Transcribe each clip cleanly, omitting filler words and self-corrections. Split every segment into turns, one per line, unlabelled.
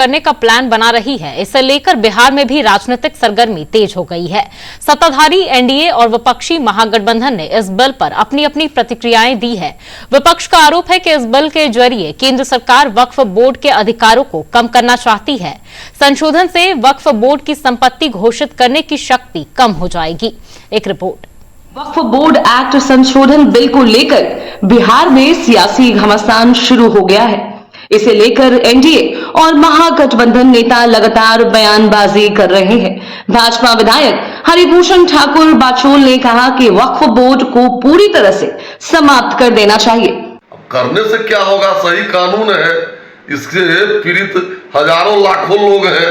करने का प्लान बना रही है। इसे लेकर बिहार में भी राजनीतिक सरगर्मी तेज हो गई है। सत्ताधारी एनडीए और विपक्षी महागठबंधन ने इस बिल पर अपनी अपनी प्रतिक्रियाएं दी है। विपक्ष का आरोप है कि इस बिल के जरिए केंद्र सरकार वक्फ बोर्ड के अधिकारों को कम करना चाहती है। संशोधन से वक्फ बोर्ड की संपत्ति घोषित करने की शक्ति कम हो जाएगी। एक रिपोर्ट।
वक्फ बोर्ड एक्ट संशोधन बिल को लेकर बिहार में सियासी घमासान शुरू हो गया है। इसे लेकर एनडीए और महागठबंधन नेता लगातार बयानबाजी कर रहे हैं। भाजपा विधायक हरिभूषण ठाकुर बाचोल ने कहा कि वक्फ बोर्ड को पूरी तरह से समाप्त कर देना चाहिए।
करने से क्या होगा, सही कानून है, इससे पीड़ित हजारों लाखों लोग हैं।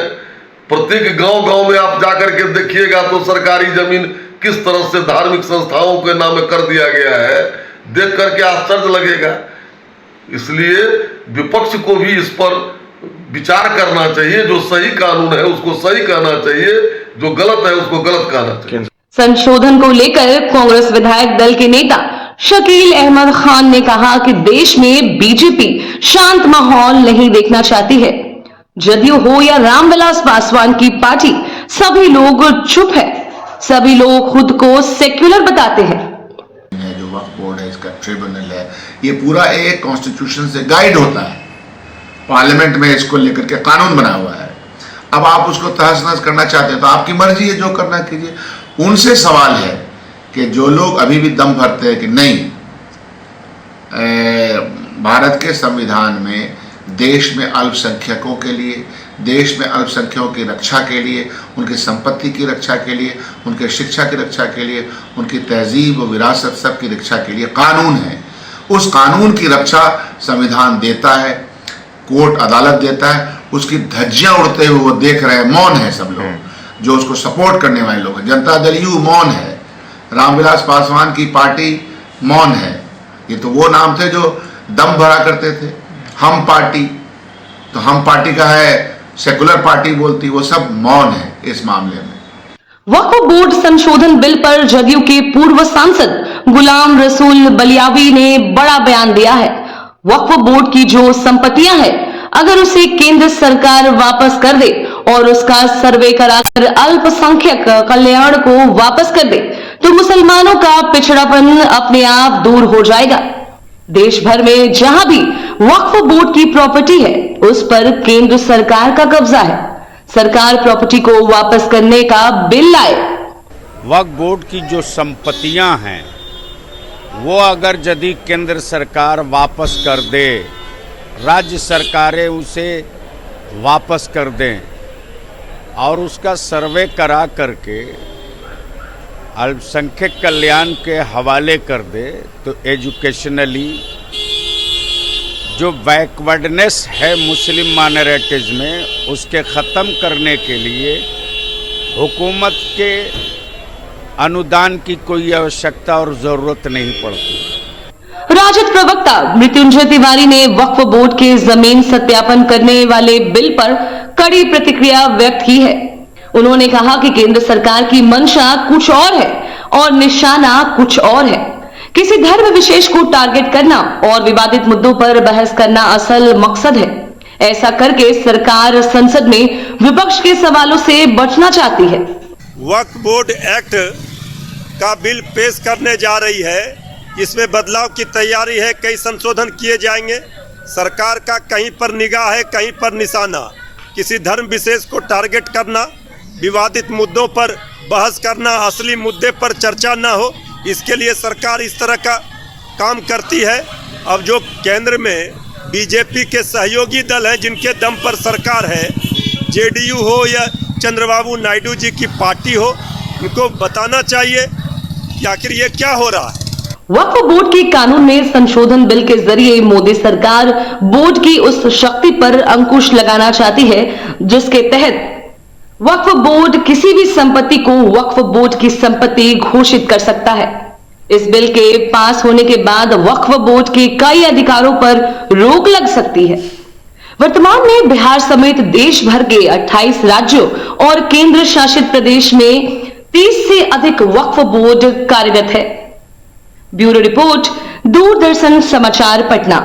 प्रत्येक गांव में आप जाकर के देखिएगा तो सरकारी जमीन किस तरह से धार्मिक संस्थाओं के नाम कर दिया गया है, देख करके आश्चर्य लगेगा। इसलिए विपक्ष को भी इस पर विचार करना चाहिए। जो सही कानून है उसको सही कहना चाहिए, जो गलत है उसको गलत कहना चाहिए।
संशोधन को लेकर कांग्रेस विधायक दल के नेता शकील अहमद खान ने कहा कि देश में बीजेपी शांत माहौल नहीं देखना चाहती है। जदयू हो या रामविलास पासवान की पार्टी, सभी लोग चुप है। सभी लोग खुद को सेक्युलर बताते हैं।
जो वक्फ बोर्ड है, इसका ट्रिब्यूनल है, ये पूरा एक कॉन्स्टिट्यूशन से गाइड होता है। पार्लियामेंट में इसको लेकर के कानून बना हुआ है। अब आप उसको तहस नहस करना चाहते हैं तो आपकी मर्जी है, जो करना कीजिए। उनसे सवाल है कि जो लोग अभी भी दम भरते हैं कि नहीं, भारत के संविधान में देश में अल्पसंख्यकों के लिए, देश में अल्पसंख्यकों की रक्षा के लिए, उनकी संपत्ति की रक्षा के लिए, उनके शिक्षा की रक्षा के लिए, उनकी तहजीब और विरासत सब की रक्षा के लिए कानून है। उस कानून की रक्षा संविधान देता है, कोर्ट अदालत देता है। उसकी धज्जियां उड़ते हुए वो देख रहे हैं, मौन है सब लोग जो उसको सपोर्ट करने वाले लोग हैं। जनता दल यू मौन है, रामविलास पासवान की पार्टी मौन है। ये तो वो नाम थे जो दम भरा करते थे। हम पार्टी, तो हम पार्टी का है, सेकुलर पार्टी बोलती, वो सब मौन है इस मामले में।
वक्फ बोर्ड संशोधन बिल पर जदयू के पूर्व सांसद गुलाम रसूल बलियावी ने बड़ा बयान दिया है। वक्फ बोर्ड की जो संपत्तियां हैं, अगर उसे केंद्र सरकार वापस कर दे और उसका सर्वे कराकर अल्पसंख्यक कल्याण को वापस कर दे तो मुसलमानों का पिछड़ापन अपने आप दूर हो जाएगा। देश भर में जहां भी वक्फ बोर्ड की प्रॉपर्टी है, उस पर केंद्र सरकार का कब्जा है। सरकार प्रॉपर्टी को वापस करने का बिल लाए।
वक्फ बोर्ड की जो संपत्तियां हैं वो अगर यदि केंद्र सरकार वापस कर दे, राज्य सरकारें उसे वापस कर दें और उसका सर्वे करा करके अल्पसंख्यक कल्याण के हवाले कर दे, तो एजुकेशनली जो बैकवर्डनेस है मुस्लिम माइनॉरिटीज़ में, उसके ख़त्म करने के लिए हुकूमत के अनुदान की कोई आवश्यकता और ज़रूरत नहीं पड़ती।
राजद प्रवक्ता मृत्युंजय तिवारी ने वक्फ बोर्ड के जमीन सत्यापन करने वाले बिल पर कड़ी प्रतिक्रिया व्यक्त की है। उन्होंने कहा कि केंद्र सरकार की मंशा कुछ और है और निशाना कुछ और है। किसी धर्म विशेष को टारगेट करना और विवादित मुद्दों पर बहस करना असल मकसद है। ऐसा करके सरकार संसद में विपक्ष के सवालों से बचना चाहती है।
वक्फ बोर्ड एक्ट का बिल पेश करने जा रही है। इसमें बदलाव की तैयारी है, कई संशोधन किए जाएंगे। सरकार का कहीं पर निगाह है, कहीं पर निशाना। किसी धर्म विशेष को टारगेट करना, विवादित मुद्दों पर बहस करना, असली मुद्दे पर चर्चा न हो, इसके लिए सरकार इस तरह का काम करती है। अब जो केंद्र में बीजेपी के सहयोगी दल हैं, जिनके दम पर सरकार है, जेडीयू हो या चंद्रबाबू नायडू जी की पार्टी हो, उनको बताना चाहिए कि आखिर ये क्या हो रहा है।
वक्फ बोर्ड के कानून में संशोधन बिल के जरिए मोदी सरकार बोर्ड की उस शक्ति पर अंकुश लगाना चाहती है जिसके तहत वक्फ बोर्ड किसी भी संपत्ति को वक्फ बोर्ड की संपत्ति घोषित कर सकता है। इस बिल के पास होने के बाद वक्फ बोर्ड के कई अधिकारों पर रोक लग सकती है। वर्तमान में बिहार समेत देश भर के 28 राज्यों और केंद्र शासित प्रदेश में 30 से अधिक वक्फ बोर्ड कार्यरत है। ब्यूरो रिपोर्ट, दूरदर्शन समाचार, पटना।